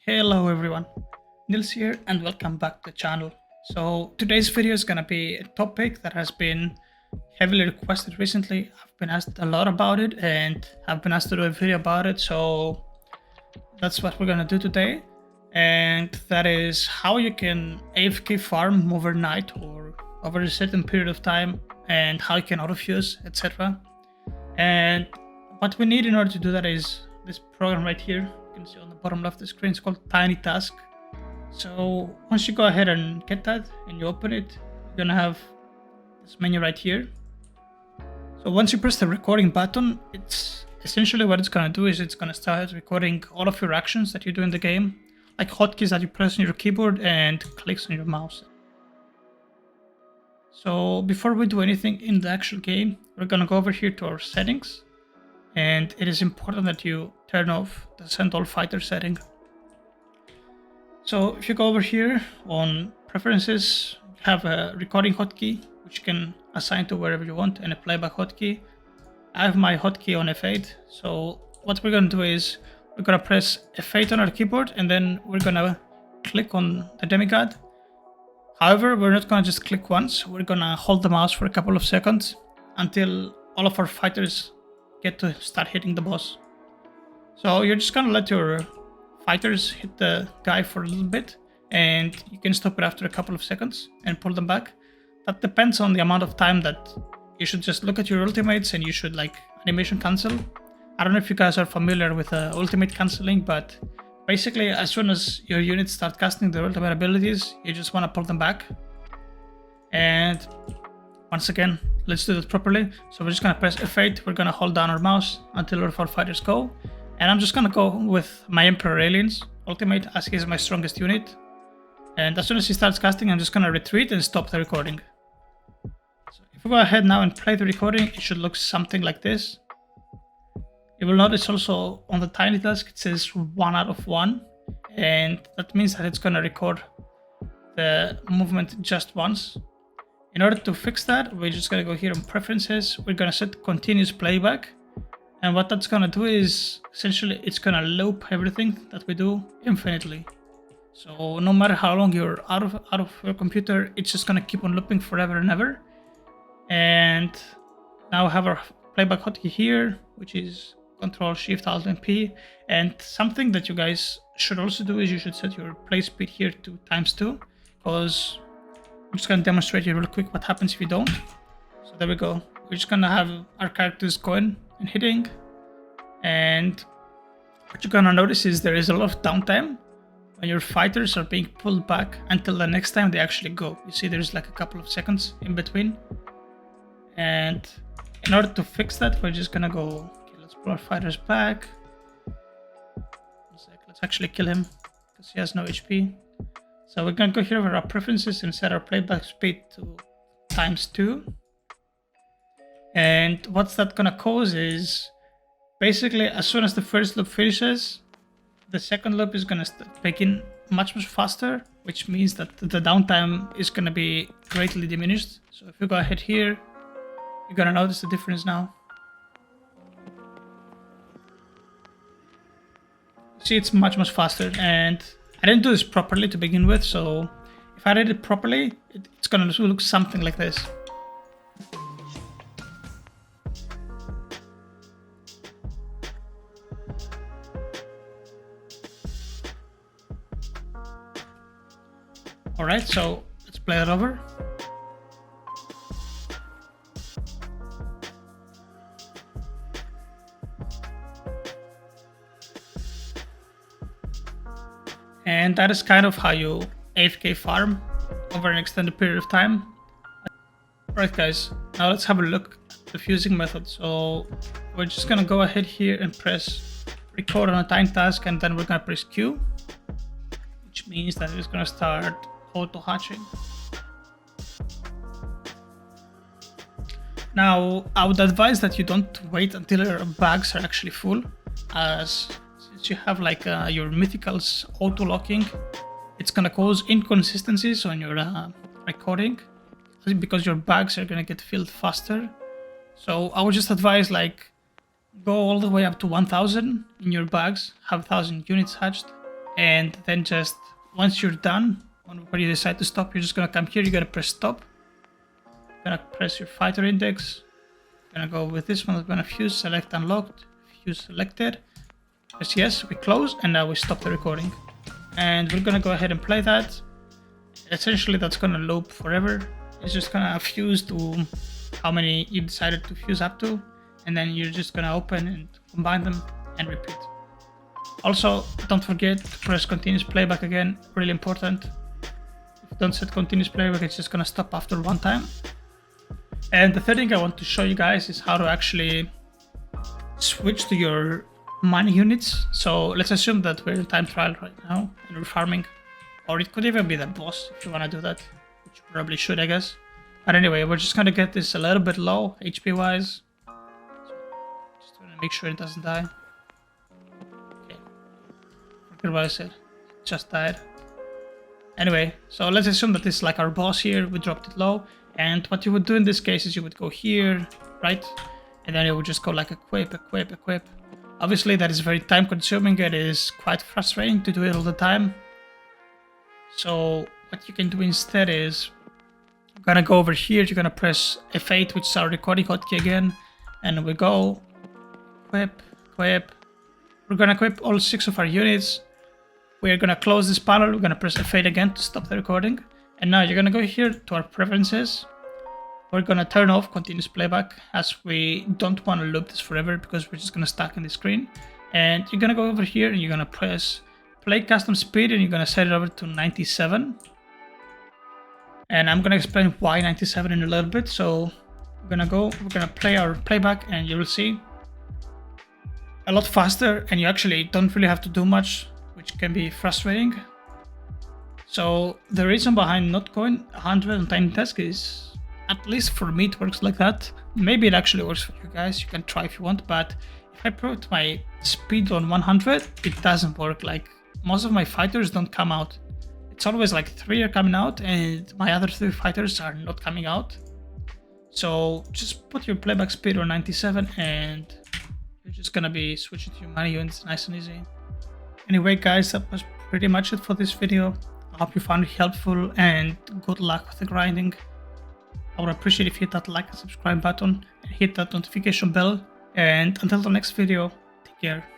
Hello everyone, Nils here and welcome back to the channel. So today's video is gonna be a topic that has been heavily requested recently. I've been asked a lot about it and I've been asked to do a video about it, so that's what we're gonna do today. And that is how you can AFK farm overnight or over a certain period of time, and how you can autofuse, etc. And what we need in order to do that is this program right here. You can see on the bottom left of the screen, it's called TinyTask. So once you go ahead and get that and you open it, you're gonna have this menu right here. So once you press the recording button, it's essentially what it's gonna do is it's gonna start recording all of your actions that you do in the game, like hotkeys that you press on your keyboard and clicks on your mouse. So before we do anything in the actual game, we're gonna go over here to our settings, and it is important that you turn off the send all fighters setting. So if you go over here on preferences, you have a recording hotkey, which you can assign to wherever you want, and a playback hotkey. I have my hotkey on F8, so what we're gonna do is we're gonna press F8 on our keyboard, and then we're gonna click on the demigod. However, we're not gonna just click once, we're gonna hold the mouse for a couple of seconds until all of our fighters get to start hitting the boss. So you're just gonna let your fighters hit the guy for a little bit, and you can stop it after a couple of seconds and pull them back. That depends on the amount of time that you should just look at your ultimates, and you should like animation cancel. I don't know if you guys are familiar with ultimate cancelling, but basically as soon as your units start casting their ultimate abilities, you just want to pull them back. And once again, let's do that properly. So we're just going to press F8, we're going to hold down our mouse until all of our fighters go. And I'm just going to go with my Emperor Aliens ultimate, as he's my strongest unit. And as soon as he starts casting, I'm just going to retreat and stop the recording. So if we go ahead now and play the recording, it should look something like this. You will notice also on the TinyTask it says 1 out of 1, and that means that it's going to record the movement just once. In order to fix that, we're just going to go here on preferences, we're going to set continuous playback, and what that's going to do is essentially it's going to loop everything that we do infinitely. So no matter how long you're out of your computer, it's just going to keep on looping forever and ever. And now we have our playback hotkey here, which is Control Shift Alt and P. And something that you guys should also do is you should set your play speed here to ×2, because I'm just going to demonstrate you real quick what happens if you don't. So there we go. We're just going to have our characters going and hitting, and what you're going to notice is there is a lot of downtime when your fighters are being pulled back until the next time they actually go. You see there's like a couple of seconds in between, and in order to fix that, we're just gonna go, okay, let's pull our fighters back. One sec, let's actually kill him because he has no HP. So we're gonna go here over our preferences and set our playback speed to ×2. And what's that gonna cause is basically as soon as the first loop finishes, the second loop is gonna begin much faster, which means that the downtime is gonna be greatly diminished. So if we go ahead here, you're gonna notice the difference now. See, it's much faster, and I didn't do this properly to begin with, so if I did it properly, it's gonna look something like this. Alright, so let's play it over. And that is kind of how you AFK farm over an extended period of time. Alright guys, now let's have a look at the fusing method. So we're just gonna go ahead here and press record on a TinyTask, and then we're gonna press Q, which means that it's gonna start auto hatching. Now I would advise that you don't wait until your bags are actually full, as since you have like your mythicals auto locking, it's gonna cause inconsistencies on your recording because your bags are gonna get filled faster. So I would just advise like go all the way up to 1000 in your bags, have 1000 units hatched, and then just once you're done, when you decide to stop, you're just gonna come here, you're gonna press stop, you're gonna press your fighter index, you're gonna go with this one, we're gonna fuse, select unlocked, fuse selected, press yes, we close, and now we stop the recording. And we're gonna go ahead and play that. Essentially that's gonna loop forever. It's just gonna fuse to how many you decided to fuse up to, and then you're just gonna open and combine them and repeat. Also, don't forget to press continuous playback again, really important. If you don't set continuous playback, it's just gonna stop after one time. And the third thing I want to show you guys is how to actually switch to your money units. So let's assume that we're in time trial right now and we're farming, or it could even be the boss if you want to do that, which you probably should, I guess. But anyway, we're just gonna get this a little bit low HP wise. Just gonna make sure it doesn't die. Okay, forget what I said, it just died. Anyway, so let's assume that this is like our boss here. We dropped it low, and what you would do in this case is you would go here, right, and then it would just go like equip, equip, equip. Obviously that is very time consuming, it is quite frustrating to do it all the time. So what you can do instead is, you're gonna go over here, you're gonna press F8, which is our recording hotkey again, and we go equip, equip. We're gonna equip all 6 of our units. We're gonna close this panel, we're gonna press F8 again to stop the recording. And now you're gonna go here to our preferences. We're gonna turn off continuous playback, as we don't want to loop this forever because we're just gonna stack in the screen. And you're gonna go over here and you're gonna press play custom speed, and you're gonna set it over to 97. And I'm gonna explain why 97 in a little bit. So we're gonna play our playback, and you will see a lot faster, and you actually don't really have to do much, which can be frustrating. So the reason behind not going 100 on TinyTask is, at least for me, it works like that. Maybe it actually works for you guys, you can try if you want, but if I put my speed on 100, it doesn't work. Like, most of my fighters don't come out. It's always like 3 are coming out, and my other 3 fighters are not coming out. So just put your playback speed on 97, and you're just gonna be switching to your money units nice and easy. Anyway guys, that was pretty much it for this video. I hope you found it helpful, and good luck with the grinding. I would appreciate if you hit that like and subscribe button and hit that notification bell. And until the next video, take care.